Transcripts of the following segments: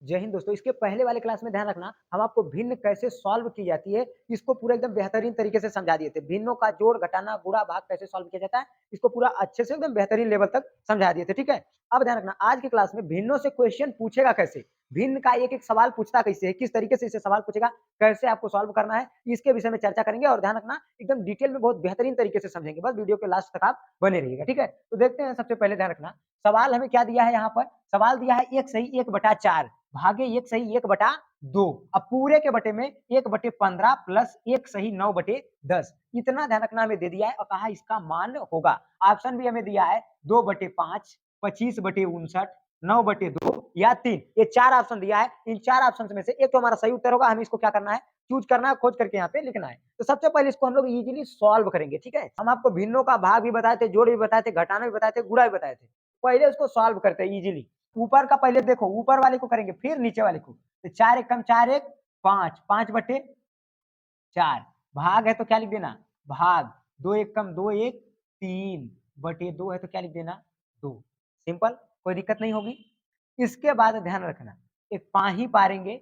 जय हिंद दोस्तों, इसके पहले वाले क्लास में ध्यान रखना, हम आपको भिन्न कैसे सॉल्व की जाती है, इसको पूरा एकदम बेहतरीन तरीके से समझा दिए थे। भिन्नों का जोड़, घटाना, गुणा, भाग कैसे सॉल्व किया जाता है, इसको पूरा अच्छे से एकदम बेहतरीन लेवल तक समझा दिए थे, ठीक है? अब ध्यान रखना, आज की क्लास में भिन्नों से क्वेश्चन पूछेगा कैसे, भिन्न का एक-एक सवाल पूछता कैसे है, किस तरीके से इसे सवाल पूछेगा, कैसे आपको सॉल्व करना है, इसके विषय में चर्चा करेंगे और ध्यान रखना, एकदम डिटेल में बहुत बेहतरीन तरीके से समझेंगे। बस वीडियो के लास्ट तक आप बने रहिएगा, ठीक है? तो देखते हैं सबसे पहले ध्यान रखना, सवाल हमें क्या दिया है यहाँ पर? सवाल दिया है 1 सही 1/4 भागे 1 सही 1/2। अब पूरे के बटे में 1/15 प्लस 1 सही 9/10 इतना ध्यान रखना हमें दे दिया है और कहा इसका मान होगा। ऑप्शन भी हमें दिया है 2/5, 25/59, 9/2 या 3। ये 4 ऑप्शन दिया है। इन 4 ऑप्शन में से एक तो हमारा सही उत्तर होगा। हमें इसको क्या करना है? चूज करना है, खोज करके यहाँ पे लिखना है। तो सबसे पहले इसको हम लोग इजीली सॉल्व करेंगे, ठीक है? हम आपको भिन्नों का भाग भी बताए थे, जोड़ भी बताए थे, घटाना भी बताए थे, गुणा भी बताए थे। पहले उसको सॉल्व करते हैं इजीली। ऊपर का पहले देखो, ऊपर वाले को करेंगे फिर नीचे वाले को। तो 4 1 कम 4 1 5, 5/4 भाग है तो क्या लिख देना? भाग। 2 1 कम 2 1 3/2 है तो क्या लिख देना? 2। सिंपल, कोई दिक्कत नहीं होगी। इसके बाद ध्यान रखना, एक पा ही पारेंगे,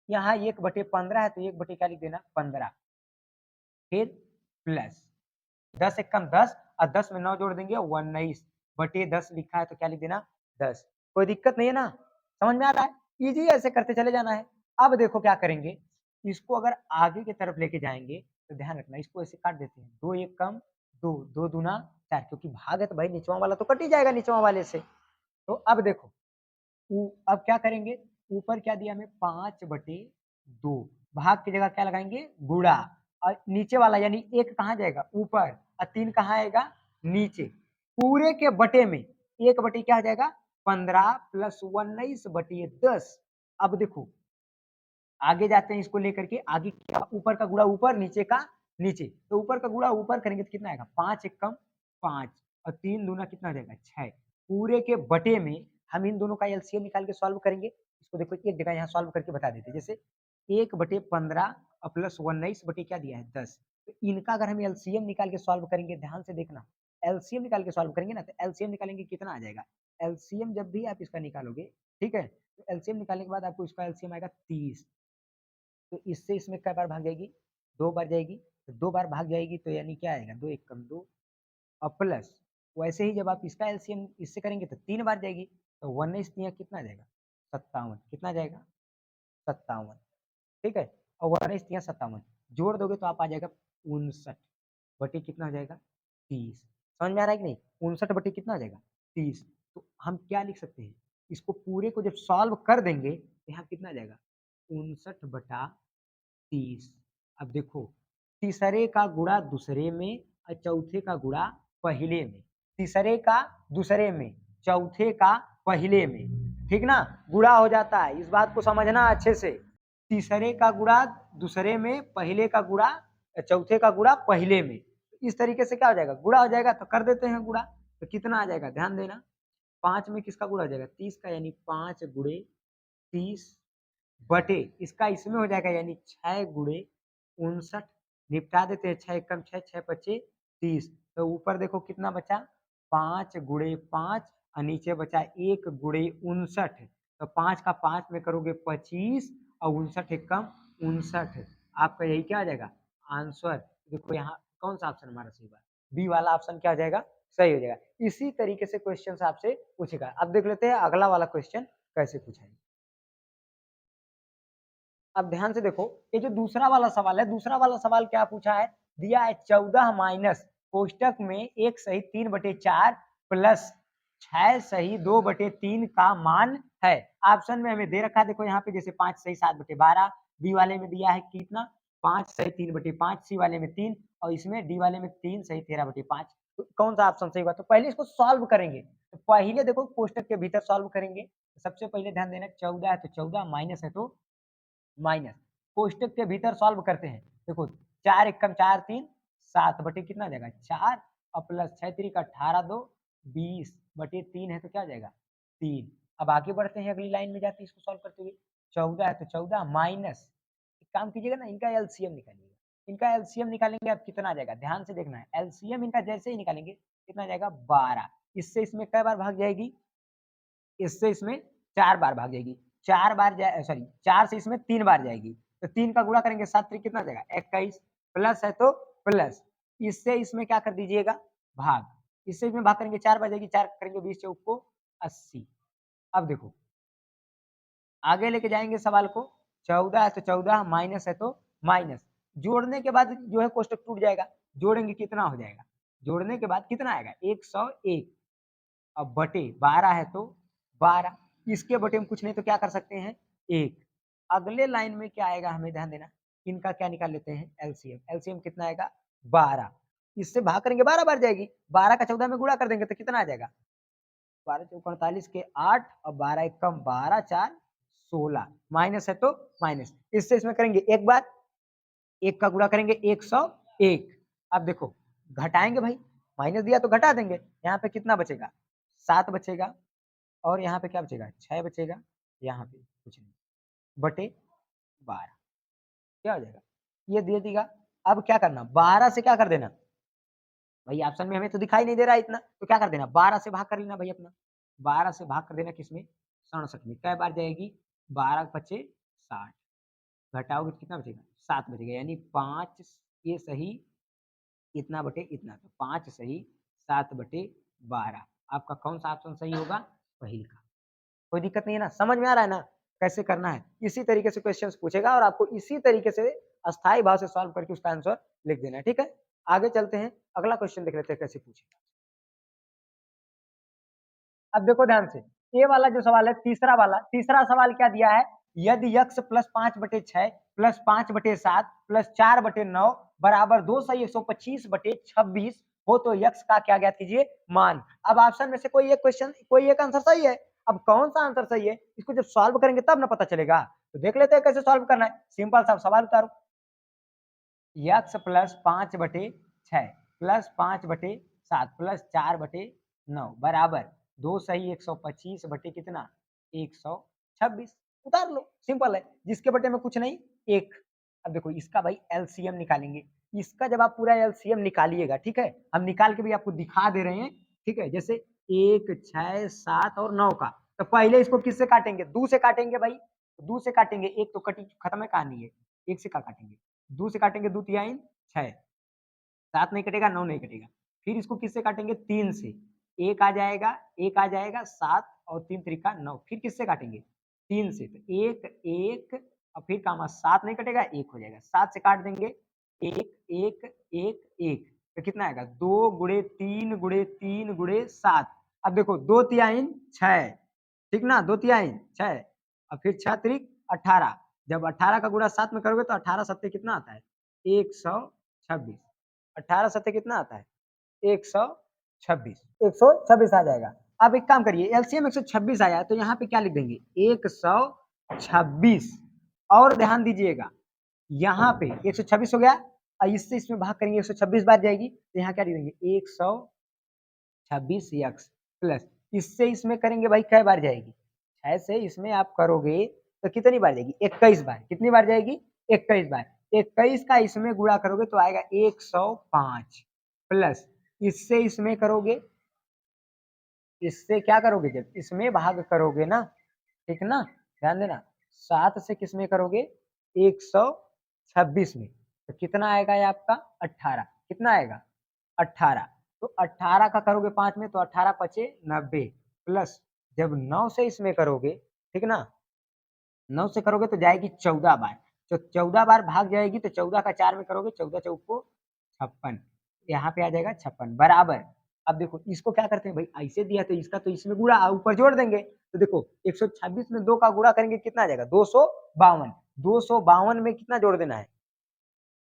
यहाँ 1/15 है तो 1 क्या लिख देना? 15। फिर प्लस 10 एक कम 10 और 10 में 9 जोड़ देंगे 19/10 लिखा है तो क्या लिख देना? 10। कोई दिक्कत नहीं है ना? समझ में आ रहा है? इजी ऐसे करते चले जाना है। अब देखो क्या करेंगे, इसको अगर आगे की तरफ लेके जाएँगे तो ध्यान रखना, इसको ऐसे काट देते हैं। 2 1 कम 2, 2 दूना 4 क्योंकि भाग है तो भाई निचवा वाला तो कट ही जाएगा निचवा वाले से। तो अब देखो, अब क्या करेंगे, ऊपर क्या दिया हमें? 5/2 भाग की जगह क्या लगाएंगे? गुणा। और नीचे वाला यानी 1 कहाँ जाएगा? ऊपर। और 3 कहाँ आएगा? नीचे। पूरे के बटे में 1 क्या हो जाएगा? 15 प्लस 19/10। अब देखो, आगे जाते हैं इसको लेकर के, आगे क्या? ऊपर का गुणा ऊपर, नीचे का नीचे। तो ऊपर का गुणा ऊपर करेंगे तो कितना आएगा? 5 एक कम 5 और 3 दूना कितना हो जाएगा? 6। पूरे के बटे में हम इन दोनों का एलसीएम निकाल के सॉल्व करेंगे। इसको देखो एक जगह यहाँ सॉल्व करके बता देते हैं। जैसे 1/15 और प्लस 19 बटे क्या दिया है? 10। तो इनका अगर हम एलसीएम निकाल के सॉल्व करेंगे, ध्यान से देखना, एलसीएम निकाल के सॉल्व करेंगे ना तो एलसीएम निकालेंगे कितना आ जाएगा? एलसीएम जब भी आप इसका निकालोगे, ठीक है? तो एलसीएम निकालने के बाद आपको इसका एलसीएम आएगा 30। तो इससे इसमें कै बार भाग जाएगी? 2 बार जाएगी। तो 2 बार भाग जाएगी तो यानी क्या आएगा? 2 एक कम 2 और प्लस वैसे ही जब आप इसका एलसीएम इससे करेंगे तो 3 बार जाएगी। तो 19 तिया कितना आ जाएगा? 57। कितना जाएगा? 57, ठीक है? और 19 तिया 57 जोड़ दोगे तो आप आ जाएगा 59 बटे कितना हो जाएगा? 30। समझ में आ रहा है कि नहीं? 59 बटे कितना आ जाएगा? 30। तो हम क्या लिख सकते हैं? इसको पूरे को जब सॉल्व कर देंगे तो यहाँ कितना आ जाएगा? 59/30। अब देखो, तीसरे का गुणा दूसरे में और चौथे का गुणा पहले में। तीसरे का दूसरे में, चौथे का पहले में, ठीक ना? गुणा हो जाता है, इस बात को समझना अच्छे से। तीसरे का गुणा दूसरे में, पहले का गुणा चौथे का गुणा पहले में। इस तरीके से क्या हो जाएगा? गुणा हो जाएगा तो कर देते हैं गुणा। तो कितना आ जाएगा? ध्यान देना, 5 में किसका गुणा हो जाएगा? 30 का, यानी 5 गुणे 30 बटे इसका इसमें हो जाएगा यानी 6 गुणे 59। निपटा देते हैं, 6 एकम 6, 6 पचे 30। तो ऊपर देखो कितना बचा? 5 गुणे 5 और नीचे बचा 1 गुणे 59। तो 5 का 5 में करोगे 25 और 59 एकम 59। आपका यही क्या आ जाएगा? आंसर। देखो यहाँ कौन सा ऑप्शन हमारा सही बात? बी वाला ऑप्शन क्या हो जाएगा? सही हो जाएगा। इसी तरीके से क्वेश्चन आपसे पूछेगा। अब देख लेते हैं अगला वाला क्वेश्चन कैसे पूछा है। अब ध्यान से देखो, ये जो दूसरा वाला सवाल है, दूसरा वाला सवाल क्या पूछा है? दिया है 14 माइनस कोष्टक में 1 सही 3/4 प्लस 6 सही 2/3 का मान है। ऑप्शन में हमें दे रखा है, देखो यहाँ पे जैसे 5 सही 7/12, बी वाले में दिया है कितना? 5 सही 3/5, सी वाले में 3 और इसमें डी वाले में 3 सही 13/5। तो कौन सा ऑप्शन सही हुआ? तो पहले इसको सॉल्व करेंगे। तो पहले देखो कोष्टक के भीतर सॉल्व करेंगे। सबसे पहले ध्यान देना, 14 है तो 14, माइनस है तो माइनस। कोष्टक के भीतर सॉल्व करते हैं। देखो 4 एकम 4 3 7 बटे कितना आ जाएगा? 4 और प्लस 6 3 का 18 2 20 बटे 3 है तो क्या आ जाएगा? 3। अब आगे बढ़ते हैं, अगली लाइन में जाते हैं इसको सॉल्व करते हुए। 14 है तो 14 माइनस, एक काम कीजिएगा ना, इनका एलसीएम निकालिएगा। इनका एलसीएम निकालेंगे, अब कितना आ जाएगा? ध्यान से देखना है। एलसीएम इनका जैसे ही निकालेंगे कितना आ जाएगा? 12। इससे इसमें कई बार भाग जाएगी? इससे इसमें 4 बार भाग जाएगी। 4 बार जाए, सॉरी 4 से इसमें 3 बार जाएगी, तो 3 का गुणा करेंगे 7 3 कितना जाएगा 21, प्लस है तो प्लस, इससे इसमें क्या कर दीजिएगा भाग, इससे इसमें भाग करेंगे 4 बार जाएगी, 4 करेंगे 20 चौक को 80। अब देखो आगे लेके जाएंगे सवाल को, 14 है तो 14, माइनस है तो माइनस, जोड़ने के बाद जो है कोष्टक टूट जाएगा, जोड़ेंगे कितना हो जाएगा, जोड़ने के बाद कितना आएगा 101, अब बटे 12 है तो 12, इसके बटे में कुछ नहीं तो क्या कर सकते हैं 1, अगले लाइन में क्या आएगा हमें ध्यान देना, इनका क्या निकाल लेते हैं एलसीएम, एलसीएम कितना आएगा 12, इससे भाग करेंगे 12 बार जाएगी, 12 का 14 में गुणा कर देंगे तो कितना आ जाएगा 12 चौक 48 के 8 और 12 एक कम 12 4 16, माइनस है तो माइनस, इससे इसमें करेंगे एक बार, एक का गुणा करेंगे 101, अब देखो घटाएंगे भाई, माइनस दिया तो घटा देंगे, यहाँ पे कितना बचेगा 7 बचेगा, और यहाँ पे क्या बचेगा 6 बचेगा, यहाँ पे कुछ नहीं, बटे 12 क्या हो जाएगा, ये दे देगा। अब क्या करना 12 से क्या कर देना भाई, ऑप्शन में हमें तो दिखाई नहीं दे रहा है इतना, तो क्या कर देना 12 से भाग कर लेना भाई अपना, 12 से भाग कर देना किसमें 67 में, कै बार जाएगी 12 पचे 60, घटाओगे तो कितना बचेगा 7 बचेगा, यानी 5 ये सही इतना बटे इतना, तो 5 सही 7 बटे 12, आपका कौन सा ऑप्शन सही होगा पहली का। कोई दिक्कत नहीं है ना, समझ में आ रहा है ना कैसे करना है, इसी तरीके से क्वेश्चंस पूछेगा और आपको इसी तरीके से अस्थाई भाव से सॉल्व करके उसका आंसर लिख देना है, ठीक है। आगे चलते हैं, अगला क्वेश्चन देख लेते हैं कैसे पूछेगा। अब देखो ध्यान से, ये वाला जो सवाल है तीसरा वाला, तीसरा सवाल क्या दिया है, यदि यक्स प्लस 5/6 प्लस 5/7 प्लस 4/9 बराबर 2 सही 125/26 हो तो यक्स का क्या ज्ञात कीजिए मान। अब ऑप्शन में से कोई एक क्वेश्चन, कोई एक आंसर सही है, अब कौन सा आंसर सही है इसको जब सॉल्व करेंगे तब ना पता चलेगा, तो देख लेते हैं कैसे सॉल्व करना है। सिंपल सा सवाल उतारो, यक्स प्लस 5/6 प्लस 5/7 प्लस 4/9 बराबर 2 सही 125 बटे कितना 126, उतार लो, सिंपल है, जिसके बटे में कुछ नहीं एक। अब देखो इसका भाई एलसीएम निकालेंगे, इसका जब आप पूरा एलसीएम निकालिएगा, ठीक है, हम निकाल के भी आपको दिखा दे रहे हैं, ठीक है, जैसे 1 6 7 और 9 का, तो पहले इसको किससे काटेंगे 2 से काटेंगे भाई, 2 से काटेंगे, एक तो कटी खत्म है कहानी है, एक से का काटेंगे 2 से काटेंगे, 2 तिहाई 6, 7 नहीं कटेगा 9 नहीं कटेगा, फिर इसको किससे काटेंगे 3 से, एक आ जाएगा, एक आ जाएगा 7 और 3 त्रिका 9, फिर किससे काटेंगे 3 से, तो एक एक और फिर काम 7 नहीं कटेगा, एक हो जाएगा, 7 से काट देंगे, एक एक एक एक, तो कितना आएगा 2 गुणे 3 गुणे 3 गुणे 7, अब देखो 2 तिहाई 6, ठीक ना, 2 तिहाई 6 और फिर 6 त्रिक 18, जब 18 का गुणा 7 में करोगे तो 18 सत्ते कितना आता है 126, 18 सत्ते कितना आता है 126, 126 आ जाएगा। अब एक काम करिए, एलसीएम 126 आया तो यहाँ पे क्या लिख देंगे 126, और ध्यान दीजिएगा यहाँ पे 126 हो गया, और इससे इसमें भाग करेंगे 126 बार जाएगी, तो यहाँ क्या लिख देंगे 126 यक्स प्लस, इससे इसमें करेंगे भाई कै बार जाएगी, 6 से इसमें आप करोगे तो कितनी बार जाएगी 21 बार, कितनी बार जाएगी 21 बार, 21 का इसमें गुणा करोगे तो आएगा 105 प्लस, इससे इसमें करोगे, इससे क्या करोगे जब इसमें भाग करोगे ना, ठीक ना, ध्यान देना 7 से किसमें करोगे 126 में, तो कितना आएगा ये आपका 18, कितना आएगा 18, तो 18 का करोगे 5 में तो 18 पचे 90 प्लस, जब 9 से इसमें करोगे, ठीक ना, 9 से करोगे तो जाएगी 14 बार, तो 14 बार भाग जाएगी, तो 14 का 4 में करोगे 14 चौक को 56, यहाँ पे आ जाएगा 56 बराबर। अब देखो इसको क्या करते हैं भाई, ऐसे दिया तो इसका तो इसमें गुणा ऊपर जोड़ देंगे, तो देखो 126 में 2 का गुणा करेंगे कितना आ जाएगा 252, 252 में कितना जोड़ देना है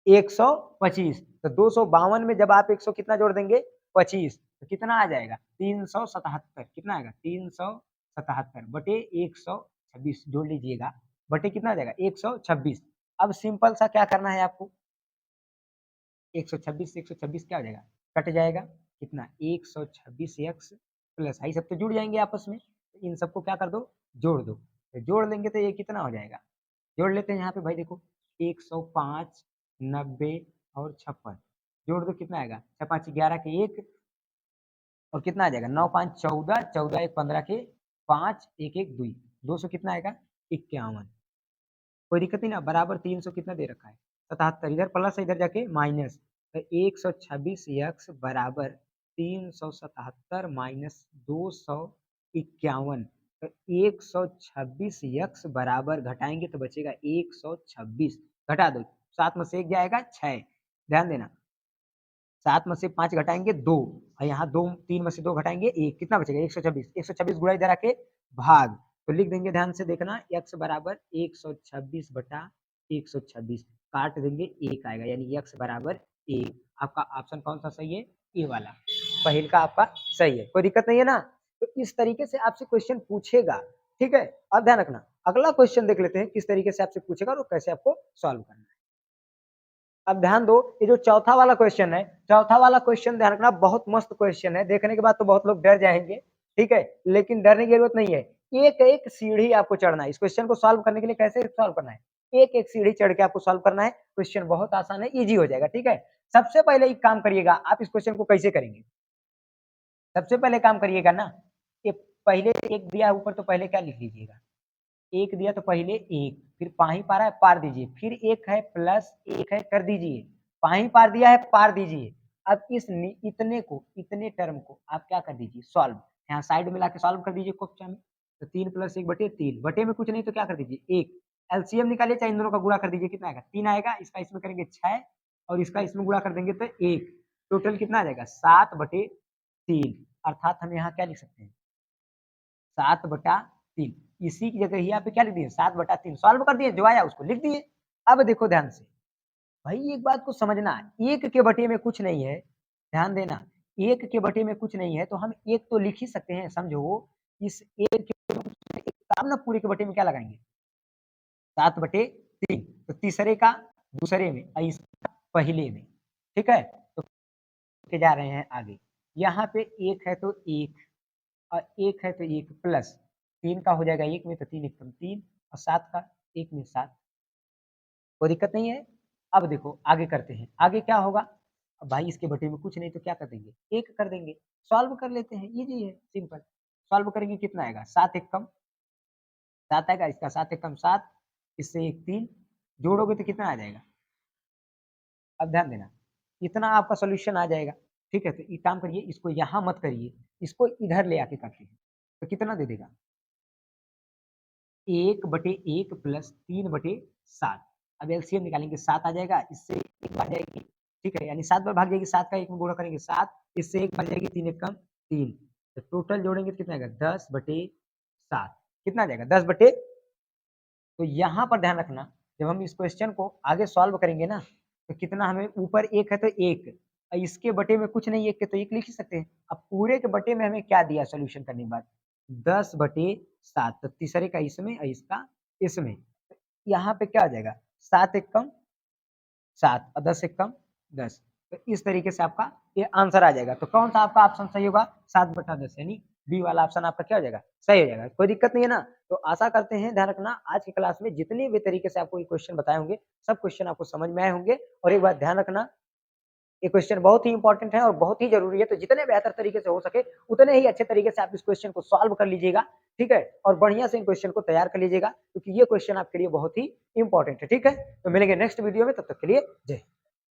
125, तो 252 में जब आप 100 कितना जोड़ देंगे 25, तो कितना आ जाएगा 377, कितना आएगा 377 बटे 126 जोड़ लीजिएगा, बटे कितना आ जाएगा 126। अब सिंपल सा क्या करना है आपको, 126 से 126 क्या हो जाएगा कट जाएगा, कितना 126 एक्स प्लस, आई सब तो जुड़ जाएंगे आपस में, तो इन सबको क्या कर दो जोड़ दो, तो जोड़ लेंगे तो ये कितना हो जाएगा, जोड़ लेते हैं यहाँ पे भाई, देखो 105 90 और 56, जोड़ दो कितना आएगा 6 5 11 के 1, और कितना आ जाएगा 9 5 14, 14 1 15 के 5 1 1 2, 200 कितना आएगा 51। कोई दिक्कत नहीं ना, बराबर 300 कितना दे रखा है 77, इधर प्लस है इधर जाके माइनस, तो 126 यक्स बराबर 377 माइनस 251, तो 126 यक्स बराबर घटाएंगे तो बचेगा 126, घटा दो, 7 में से 1 जाएगा 6, ध्यान देना 7 में से 5 घटाएंगे 2, और यहाँ 2 3 में से 2 घटाएंगे 1, कितना बचेगा 126, 126 गुणा इधर आके भाग, तो लिख देंगे ध्यान से देखना x बराबर 126 बटा 126, काट देंगे 1 आएगा, यानी x बराबर 1। आपका ऑप्शन कौन सा सही है, ए वाला, पहल का आपका सही है, कोई दिक्कत नहीं है ना। तो इस तरीके से आपसे क्वेश्चन पूछेगा, ठीक है। अब ध्यान रखना, अगला क्वेश्चन देख लेते हैं किस तरीके से आपसे पूछेगा और कैसे आपको सॉल्व करना है। अब ध्यान दो, ये जो चौथा वाला क्वेश्चन है, चौथा वाला क्वेश्चन ध्यान रखना, बहुत मस्त क्वेश्चन है, देखने के बाद तो बहुत लोग डर जाएंगे, ठीक है, लेकिन डरने की जरूरत नहीं है। एक एक सीढ़ी आपको चढ़ना है, इस क्वेश्चन को सॉल्व करने के लिए कैसे सॉल्व करना है, एक एक सीढ़ी चढ़ के आपको सॉल्व करना है, क्वेश्चन बहुत आसान है, इजी हो जाएगा, ठीक है। सबसे पहले एक काम करिएगा, आप इस क्वेश्चन को कैसे करेंगे, सबसे पहले काम करिएगा ना, कि पहले एक दिया ऊपर तो पहले क्या लिख लीजिएगा, एक दिया तो पहले एक, फिर पाही पारा है पार दीजिए, फिर एक है प्लस एक है कर दीजिए, पाही पार दिया है पार दीजिए। अब इस इतने को, इतने टर्म को आप क्या कर दीजिए सॉल्व, यहाँ साइड में लाके सॉल्व कर दीजिए क्वेश्चन में, तो 3 + 1 बटे 3, बटे में कुछ नहीं तो क्या कर दीजिए 1, एलसीएम निकालिए चाहे इन दोनों का गुणा कर दीजिए, कितना आएगा 3 आएगा, इसका इसमें करेंगे 6 और इसका इसमें गुणा कर देंगे तो 1, टोटल कितना आ जाएगा 7/3, अर्थात हम यहाँ क्या लिख सकते हैं 7/3, इसी की जगह यहाँ पे क्या लिख दिए 7/3, सॉल्व कर दिए, जो आया उसको लिख दिए। अब देखो ध्यान से, भाई एक बात को समझना, एक के बटे में कुछ नहीं है, ध्यान देना, एक के बटे में कुछ नहीं है तो हम एक तो लिख ही सकते हैं, समझो इस एक के बटे में कुछ नहीं, एक काम ना पूरे के बटे में क्या लगाएंगे 7/3, तो तीसरे का दूसरे में और इसका पहले में, ठीक है, तो के जा रहे हैं आगे, यहाँ पे एक है तो एक और एक है तो एक प्लस 3 का हो जाएगा 1 में, तो 3 1 3 और 7 का 1 में 7, कोई दिक्कत नहीं है। अब देखो आगे करते हैं, आगे क्या होगा, अब भाई इसके बटे में कुछ नहीं तो क्या कर देंगे 1 कर देंगे, सॉल्व कर लेते हैं, इजी है सिंपल, सॉल्व करेंगे कितना आएगा 7 1 कम 7 आएगा, इसका 7 1 कम 7, इससे 1 3, जोड़ोगे तो कितना आ जाएगा, अब ध्यान देना, इतना आपका सॉल्यूशन आ जाएगा, ठीक है। तो एक काम करिए, इसको यहाँ मत करिए, इसको इधर ले आके करते हैं, तो कितना दे देगा 1/1 + 3/7, अब एलसीएम निकालेंगे 7 आ जाएगा, इससे 1 भाग जाएगी, ठीक है, यानी 7 बार भाग जाएगी, 7 का 1 में गुणा करेंगे 7, इससे 1 भाग जाएगी, 3 1 कम 3, तो टोटल जोड़ेंगे तो कितना आएगा 10/7, कितना आ जाएगा 10 तो यहाँ पर ध्यान रखना, जब हम इस क्वेश्चन को आगे सॉल्व करेंगे ना, तो कितना हमें ऊपर 1 है तो 1, इसके बटे में कुछ नहीं 1 के तो 1 लिख ही सकते हैं। अब पूरे के बटे में हमें क्या दिया सॉल्यूशन करने के बाद 10/7, तो तीसरे का इसमें और इसका इसमें, यहाँ पे क्या आ जाएगा 7 1 कम 7 और 10 1 कम 10, तो इस तरीके से आपका ये आंसर आ जाएगा। तो कौन सा आपका ऑप्शन सही होगा 7/10, यानी बी वाला ऑप्शन आपका क्या हो जाएगा सही हो जाएगा, कोई दिक्कत नहीं है ना। तो आशा करते हैं, ध्यान रखना आज की क्लास में जितने भी तरीके से आपको ये क्वेश्चन बताए होंगे, सब क्वेश्चन आपको समझ में आए होंगे। और एक बात ध्यान रखना, ये क्वेश्चन बहुत ही इंपॉर्टेंट है और बहुत ही जरूरी है, तो जितने बेहतर तरीके से हो सके उतने ही अच्छे तरीके से आप इस क्वेश्चन को सॉल्व कर लीजिएगा, ठीक है, और बढ़िया से इन क्वेश्चन को तैयार कर लीजिएगा, क्योंकि ये क्वेश्चन आपके लिए बहुत ही इंपॉर्टेंट है, ठीक है। तो मिलेंगे नेक्स्ट वीडियो में, तब तक के लिए जय हिंद।